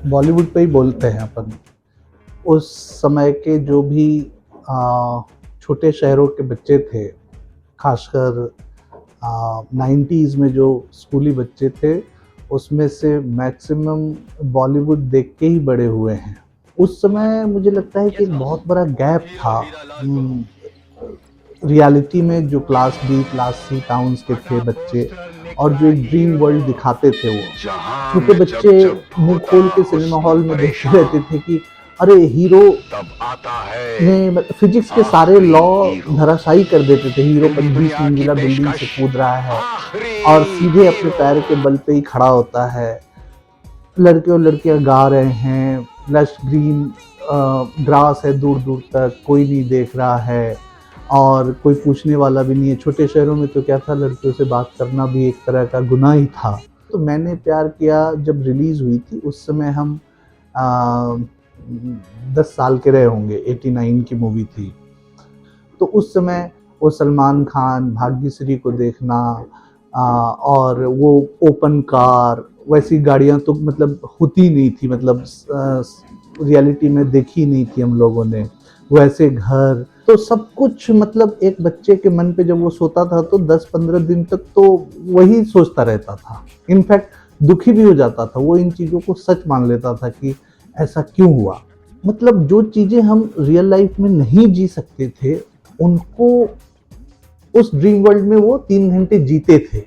बॉलीवुड पे ही बोलते हैं अपन। उस समय के जो भी छोटे शहरों के बच्चे थे, खासकर 90s में जो स्कूली बच्चे थे, उसमें से मैक्सिमम बॉलीवुड देख के ही बड़े हुए हैं। उस समय मुझे लगता है कि एक बहुत बड़ा गैप था रियलिटी में। जो class B class C towns के थे बच्चे और जो एक ड्रीम वर्ल्ड दिखाते थे, वो छोटे बच्चे मुंह खोल के सिनेमा हॉल में देखते रहते थे कि अरे हीरो ने फिजिक्स के सारे लॉ धराशायी कर देते थे। हीरो 20 मंजिला बिल्डिंग से कूद रहा है और सीधे अपने पैर के बल पे ही खड़ा होता है। लड़के और लड़कियां गा रहे हैं, लश ग्रीन ग्रास है, दूर दूर तक कोई नहीं देख रहा है और कोई पूछने वाला भी नहीं है। छोटे शहरों में तो क्या था, लड़कियों से बात करना भी एक तरह का गुनाह ही था। तो मैंने प्यार किया जब रिलीज़ हुई थी, उस समय हम 10 साल के रहे होंगे। 89 की मूवी थी। तो उस समय वो सलमान खान, भाग्यश्री को देखना और वो ओपन कार, वैसी गाड़ियाँ तो मतलब होती नहीं थी, मतलब रियलिटी में देखी नहीं थी हम लोगों ने। वैसे घर तो सब कुछ, मतलब एक बच्चे के मन पे जब वो सोता था तो 10-15 दिन तक तो वही सोचता रहता था। इनफैक्ट दुखी भी हो जाता था। वो इन चीज़ों को सच मान लेता था कि ऐसा क्यों हुआ। मतलब जो चीज़ें हम रियल लाइफ में नहीं जी सकते थे, उनको उस ड्रीम वर्ल्ड में वो 3 घंटे जीते थे।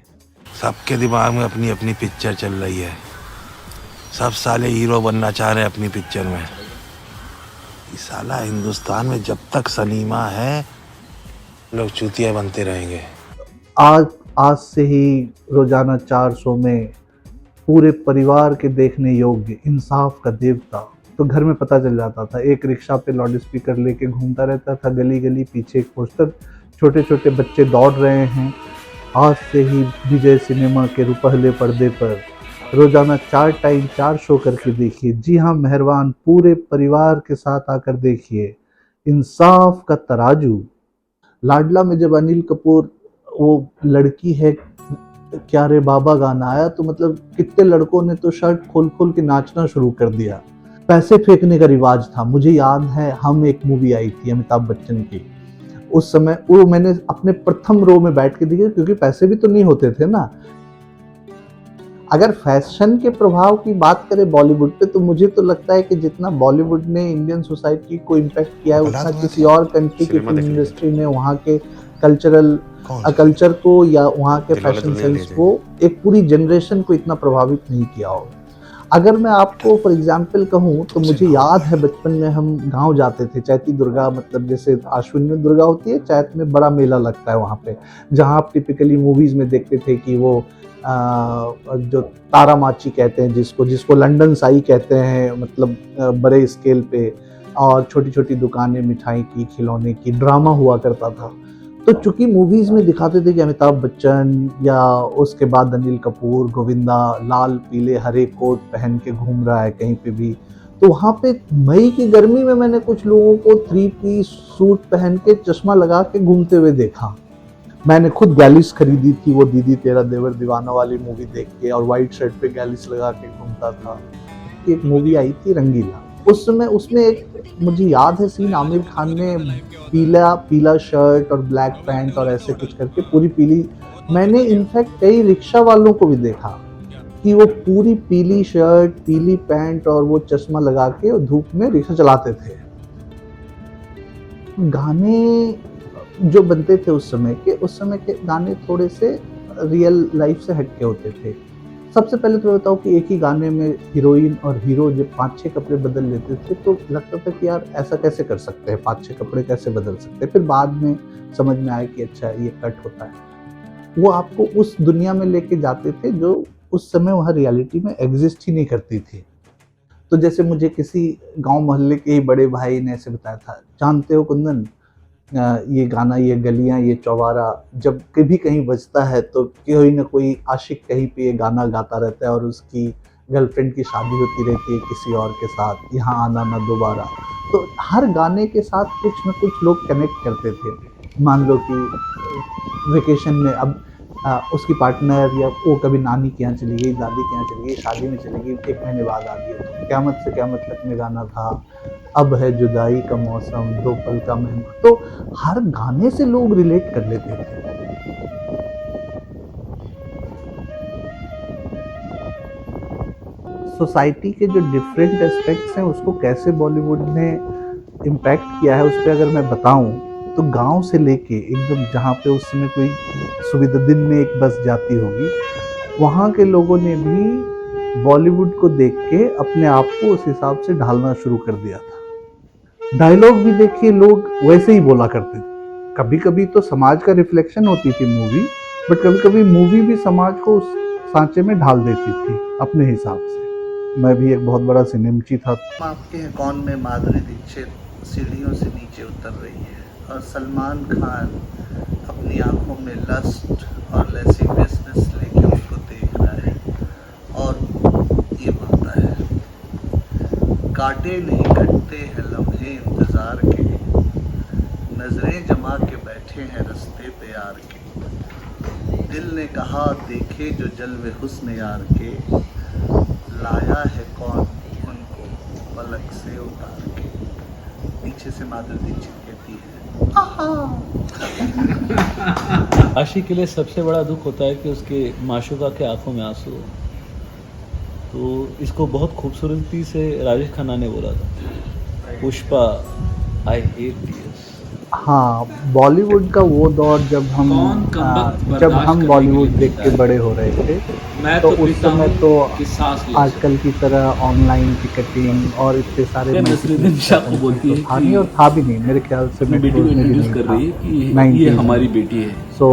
सबके दिमाग में अपनी अपनी पिक्चर चल रही है। सब साले हीरो बनना चाह रहे हैं अपनी पिक्चर में। इस साला हिंदुस्तान में जब तक सलीमा है, लोग चूतिया बनते रहेंगे। आज से ही रोजाना 400 में पूरे परिवार के देखने योग्य इंसाफ का देवता। तो घर में पता चल जाता था। एक रिक्शा पे लाउड स्पीकर लेके घूमता रहता था गली गली, पीछे एक पोस्टर, छोटे छोटे बच्चे दौड़ रहे हैं। आज से ही विजय सिनेमा के रुपहले पर्दे पर रोजाना 4 टाइम 4 शो करके देखिए। जी हाँ मेहरबान, पूरे परिवार के साथ आकर देखिए इंसाफ का तराजू। लाडला में जब अनिल कपूर, वो लड़की है क्या रे बाबा गाना आया, तो मतलब कितने लड़कों ने तो शर्ट खोल खोल के नाचना शुरू कर दिया। पैसे फेंकने का रिवाज था। मुझे याद है, हम एक मूवी आई थी अमिताभ बच्चन की, उस समय वो मैंने अपने प्रथम रो में बैठ के देखी, क्योंकि पैसे भी तो नहीं होते थे ना। अगर फैशन के प्रभाव की बात करें बॉलीवुड पे, तो मुझे तो लगता है कि जितना बॉलीवुड ने इंडियन सोसाइटी को इम्पैक्ट किया है, उतना किसी और कंट्री की फिल्म इंडस्ट्री ने वहाँ के कल्चर को या वहाँ के फैशन सेंस को, एक पूरी जनरेशन को इतना प्रभावित नहीं किया होगा। अगर मैं आपको फॉर एग्जाम्पल कहूँ, तो मुझे याद है बचपन में हम गांव जाते थे। चैती दुर्गा, मतलब जैसे आश्विन में दुर्गा होती है, चैत में बड़ा मेला लगता है वहाँ पे, जहाँ आप टिपिकली मूवीज में देखते थे कि वो जो तारा माची कहते हैं, जिसको लंदन साई कहते हैं, मतलब बड़े स्केल पे, और छोटी छोटी दुकानें मिठाई की, खिलौने की, ड्रामा हुआ करता था। तो चूंकि मूवीज में दिखाते थे कि अमिताभ बच्चन या उसके बाद अनिल कपूर, गोविंदा लाल पीले हरे कोट पहन के घूम रहा है कहीं पे भी, तो वहाँ पे मई की गर्मी में मैंने कुछ लोगों को 3 पीस सूट पहन के चश्मा लगा के घूमते हुए देखा। मैंने खुद गैलिस खरीदी थी, वो दीदी तेरा देवर दीवाना वाली मूवी देख के, और व्हाइट शर्ट पे गैलिस लगा के घूमता था। एक मूवी आई थी रंगीला, उस समय उसमें एक मुझे याद है सीन, आमिर खान ने पीला पीला शर्ट और ब्लैक पैंट और ऐसे कुछ करके पूरी पीली, मैंने इनफैक्ट कई रिक्शा वालों को भी देखा कि वो पूरी पीली शर्ट, पीली पैंट और वो चश्मा लगा के धूप में रिक्शा चलाते थे। गाने जो बनते थे उस समय के गाने थोड़े से रियल लाइफ से हटके होते थे। सबसे पहले तो बताओ कि एक ही गाने में हीरोइन और हीरो जब 5-6 कपड़े बदल लेते थे, तो लगता था कि यार ऐसा कैसे कर सकते हैं, 5-6 कपड़े कैसे बदल सकते हैं। फिर बाद में समझ में आया कि अच्छा ये कट होता है। वो आपको उस दुनिया में लेके जाते थे जो उस समय वहाँ रियलिटी में एग्जिस्ट ही नहीं करती थी। तो जैसे मुझे किसी गांव मोहल्ले के ही बड़े भाई ने ऐसे बताया था, जानते हो कुंदन, ये गाना, ये गलियां, ये चौबारा जब कभी कहीं बजता है तो कोई ना कोई आशिक कहीं पे ये गाना गाता रहता है और उसकी गर्लफ्रेंड की शादी होती रहती है किसी और के साथ, यहाँ आना ना दोबारा। तो हर गाने के साथ कुछ ना कुछ लोग कनेक्ट करते थे। मान लो कि वेकेशन में, अब उसकी पार्टनर या वो कभी नानी के यहाँ चली गई, दादी के यहाँ चली गई, शादी में चली गई, 1 महीने बाद आ गई। तो क़यामत से क़यामत तक में गाना था, अब है जुदाई का मौसम, 2 पल का मेहमान। तो हर गाने से लोग रिलेट कर लेते थे। सोसाइटी के जो डिफरेंट एस्पेक्ट्स हैं उसको कैसे बॉलीवुड ने इम्पैक्ट किया है, उस पर अगर मैं बताऊं तो गांव से लेके एकदम जहाँ पे उस समय कोई सुविधा, दिन में एक बस जाती होगी, वहाँ के लोगों ने भी बॉलीवुड को देख के अपने आप को उस हिसाब से ढालना शुरू कर दिया था। डायलॉग भी देखिए लोग वैसे ही बोला करते थे। कभी कभी तो समाज का रिफ्लेक्शन होती थी मूवी, बट कभी कभी मूवी भी समाज को उस सांचे में ढाल देती थी अपने हिसाब से। मैं भी एक बहुत बड़ा सिनेमची था। आपके हैं कौन में माधुरी दीक्षित सीढ़ियों से नीचे उतर रही है और सलमान खान अपनी आंखों में लस्ट और लेसिवियसनेस लेके उसको देख रहा है और ये बोलता है, कांटे नहीं कटते हैं लम्हे इंतजार के, नजरें जमा के बैठे हैं रास्ते पे यार के, दिल ने कहा देखे जो जलवे हुस्न यार के, लाया है कौन उनको पलक से उतार के। पीछे से माधुरी दीक्षित कहती है आशिक के लिए सबसे बड़ा दुख होता है कि उसके माशूका के आंखों में आंसू हो। तो इसको बहुत खूबसूरती से राजेश खन्ना ने बोला था, पुष्पा आई हेट टीयर्स। हाँ, बॉलीवुड का वो दौर जब हम बॉलीवुड देख के बड़े हो रहे थे, तो उस समय तो आजकल की तरह ऑनलाइन टिकटिंग और इतने सारे था नहीं, और था भी नहीं मेरे ख्याल से। अपनी बेटी को इंट्रोड्यूस कर रही है कि ये हमारी बेटी है। सो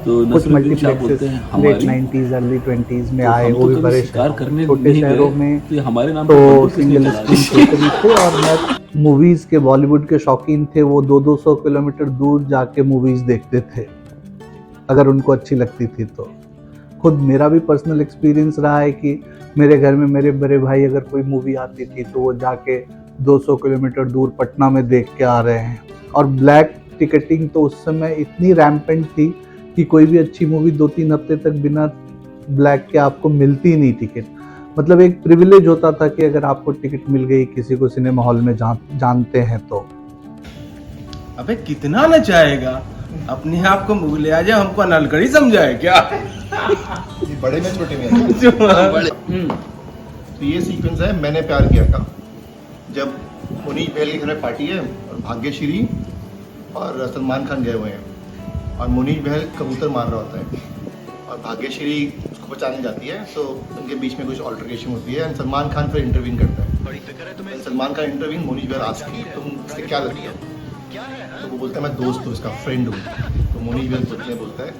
तो कुछ multiplexes late 90s early 20s में आए, वो भी बड़े छोटे शहरों में, तो सिंगल स्क्रीन थे। और मैं मूवीज के, बॉलीवुड के शौकीन थे, वो 200-200 किलोमीटर दूर जाके मूवीज देखते थे अगर उनको अच्छी लगती थी तो। खुद मेरा भी पर्सनल एक्सपीरियंस रहा है कि मेरे घर में मेरे बड़े भाई अगर कोई मूवी आती थी तो वो जाके 200 किलोमीटर दूर पटना में देख के आ रहे हैं। और ब्लैक टिकटिंग तो उस समय इतनी रैम्पेंट थी कि कोई भी अच्छी मूवी 2-3 हफ्ते तक बिना ब्लैक के आपको मिलती नहीं टिकट। मतलब एक प्रिविलेज होता था कि अगर आपको टिकट मिल गई किसी को सिनेमा हॉल में जानते हैं तो। अबे कितना नचाएगा, अपने आप को मुगले आ जाए, हमको अनलकड़ी समझाए क्या? ये बड़े में छोटे में बड़े। तो ये सीक्वेंस है मैंने प्यार किया था, जब मुनीश बहल के घर में पार्टी है और भाग्यश्री और सलमान खान गए हुए हैं और मुनीश बहल कबूतर मार रहा होता है और भाग्यश्री उसको बचाने जाती है, तो उनके बीच में कुछ ऑल्टरकेशन होती है। सलमान खान फिर इंटरवीन करता है। सलमान खान इंटरवीन, मुनीश बहल आस्क की तुम उससे क्या लगती है, तो वो बोलता है मैं दोस्त हूँ, उसका फ्रेंड हूँ। तो मुनीश बहल बोलता है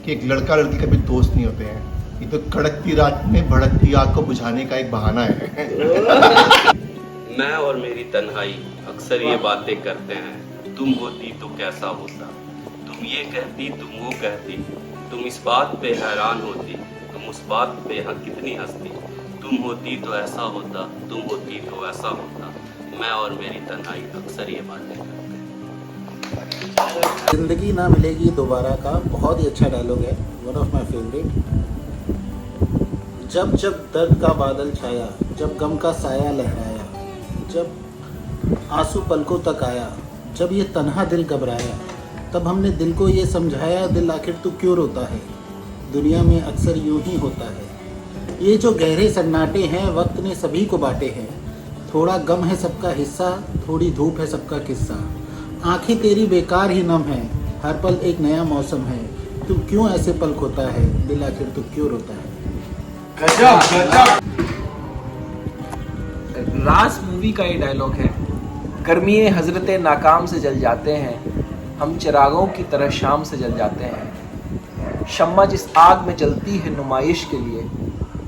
कि एक लड़का लड़की कभी दोस्त नहीं होते हैं, ये तो कड़कती रात में भड़कती आग को बुझाने का एक बहाना है। मैं और मेरी तन्हाई अक्सर ये बातें करते हैं, तुम होती तो कैसा होता, तुम ये कहती तुम वो कहती, तुम इस बात पे हैरान होती, तुम उस बात पे कितनी हंसती, तुम होती तो ऐसा होता, तुम होती तो ऐसा होता। मैं और मेरी तन्हाई अक्सर ये बातें करते हैं। जिंदगी ना मिलेगी दोबारा का बहुत ही अच्छा डायलॉग है, वन ऑफ माय फेवरेट। जब जब दर्द का बादल छाया, जब गम का साया लहराया, जब आंसू पलकों तक आया, जब ये तन्हा दिल घबराया, तब हमने दिल को ये समझाया, दिल आखिर तू क्यों रोता है, दुनिया में अक्सर यूं ही होता है। ये जो गहरे सन्नाटे हैं वक्त ने सभी को बांटे हैं, थोड़ा गम है सबका हिस्सा, थोड़ी धूप है सबका किस्सा। आंखें तेरी बेकार ही नम है, हर पल एक नया मौसम है, तू क्यों ऐसे पल खोता है, दिल आखिर तू क्यों रोता है। रास मूवी का ये डायलॉग है, गर्मिये हजरते नाकाम से जल जाते हैं, हम चिरागों की तरह शाम से जल जाते हैं। शम्मा जिस आग में जलती है नुमाइश के लिए,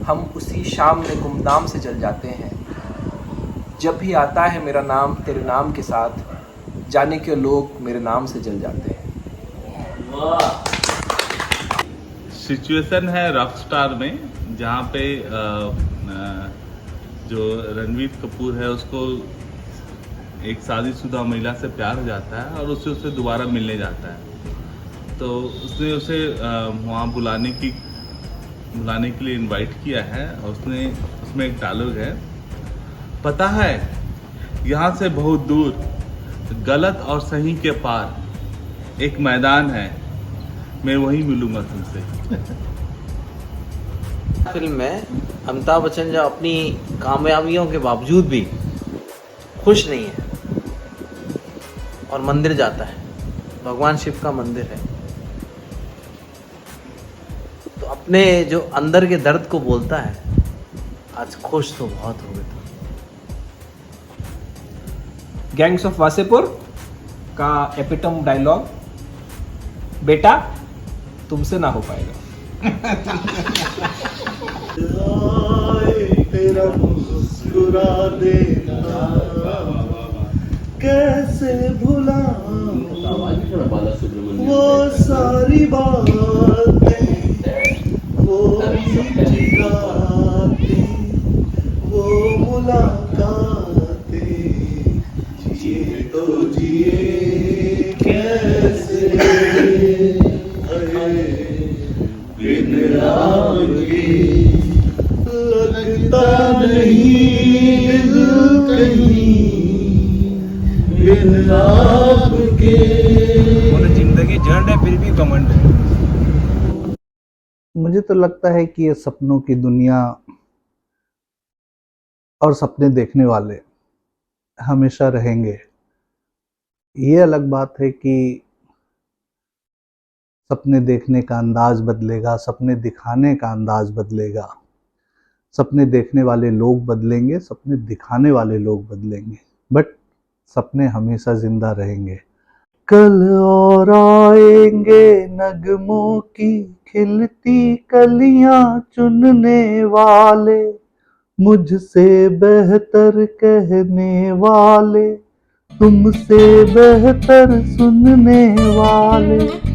हम उसी शाम में गुमनाम से जल जाते हैं। जब भी आता है मेरा नाम तेरे नाम के साथ, जाने के लोग मेरे नाम से जल जाते हैं। वाह। सिचुएशन है रॉकस्टार में, जहाँ पे जो रणवीर कपूर है उसको एक शादीशुदा महिला से प्यार हो जाता है और उससे दोबारा मिलने जाता है। तो उसने उसे वहाँ बुलाने के लिए इनवाइट किया है। और उसमें एक डायलॉग है, पता है यहाँ से बहुत दूर गलत और सही के पार एक मैदान है, मैं वहीं मिलूंगा तुमसे। फिल्म में अमिताभ बच्चन जो अपनी कामयाबियों के बावजूद भी खुश नहीं है और मंदिर जाता है, भगवान शिव का मंदिर है, तो अपने जो अंदर के दर्द को बोलता है, आज खुश तो बहुत हो गए थे। गैंग्स ऑफ वासेपुर का एपिटम डायलॉग, बेटा तुमसे ना हो पाएगा। तेरा मुस्कुरा देना कैसे भुला वो सारी बातें, वो मीठी रातें, वो मुलाकातें, जिए तो जिए कैसे बिन आपके लगता नहीं दिल कहीं बिन आपके। जिंदगी जड़ है फिर भी घमंड है। मुझे तो लगता है कि ये सपनों की दुनिया और सपने देखने वाले हमेशा रहेंगे। ये अलग बात है कि सपने देखने का अंदाज बदलेगा, सपने दिखाने का अंदाज बदलेगा, सपने देखने वाले लोग बदलेंगे, सपने दिखाने वाले लोग बदलेंगे, बट सपने हमेशा जिंदा रहेंगे। कल और आएंगे नगमों की खिलती कलियां चुनने वाले, मुझसे बेहतर कहने वाले, तुमसे बेहतर सुनने वाले।